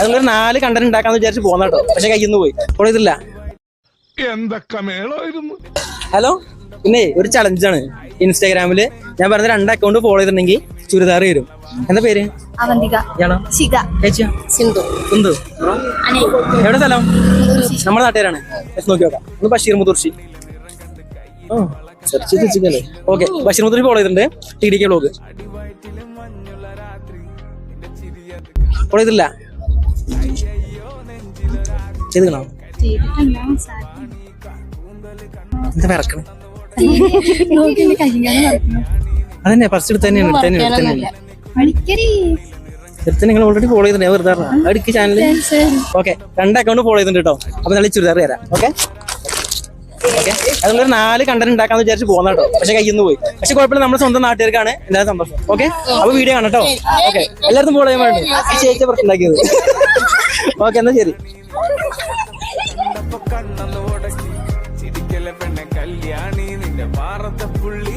അതുകൊണ്ട് 4 കണ്ടന്റ് ഉണ്ടാക്കാന്ന് വിചാരിച്ച് പോന്ന കേട്ടോ. പക്ഷെ കയ്യിൽ നിന്ന് പോയി ഇതില്ല. എന്തൊക്കെ മേളായിരുന്നു. ഹലോ, പിന്നെ ഒരു ചലഞ്ചാണ് ഇൻസ്റ്റാഗ്രാമില്. ഞാൻ പറഞ്ഞ 2 അക്കൗണ്ട് ഫോളോ ചെയ്തിട്ടുണ്ടെങ്കിൽ ചുരിദാർ വരും. എന്താ പേര്? അവന്തിക. ചേച്ചിയോ? സിന്ധു. സിന്ധു. എവിടെ സ്ഥലം? നമ്മുടെ നാട്ടുകാരാണ്. നോക്കി നോക്കാം. ഒന്ന് ബഷീർ മുതുർഷി. ഓക്കെ, ബഷീർ മുതുർഷി ഫോളോ ചെയ്തിട്ടുണ്ട്. TDK വ്ലോഗ് ഫോളോ ചെയ്തില്ല. ചെയ്തോ? എന്താ വിറക്കണേ? അതന്നെ ഫസ്റ്റ് എടുത്ത് തന്നെയാണ്. നിങ്ങൾ ഓൾറെഡി ഫോളോ ചെയ്തിട്ടുണ്ട്. വെറുതെ അടുക്ക് ചാനല്. ഓക്കെ, 2 അക്കൗണ്ട് ഫോളോ ചെയ്തിട്ടുണ്ട് കേട്ടോ. അപ്പൊ നല്ല ചുരിദാർ തരാം. ഓക്കെ, അതുകൊണ്ട് 4 കണ്ടന്റ് ഉണ്ടാക്കാന്ന് വിചാരിച്ച് പോന്ന കേട്ടോ. പക്ഷെ കയ്യിൽ നിന്ന് പോയി. പക്ഷെ കുഴപ്പമില്ല, നമ്മുടെ സ്വന്തം നാട്ടുകാർക്കാണ് എന്തായാലും സന്തോഷം. ഓക്കെ, അപ്പൊ വീഡിയോ കാണാം കേട്ടോ. ഓക്കെ, എല്ലായിടത്തും ഫോളോ ചെയ്യാൻ വേണ്ടി ചേച്ചി പ്രശ്നം ഉണ്ടാക്കിയത്. ഓക്കെ, എന്നാ ശരി. കല്യാണി നിന്റെ ഭാരത പുള്ളി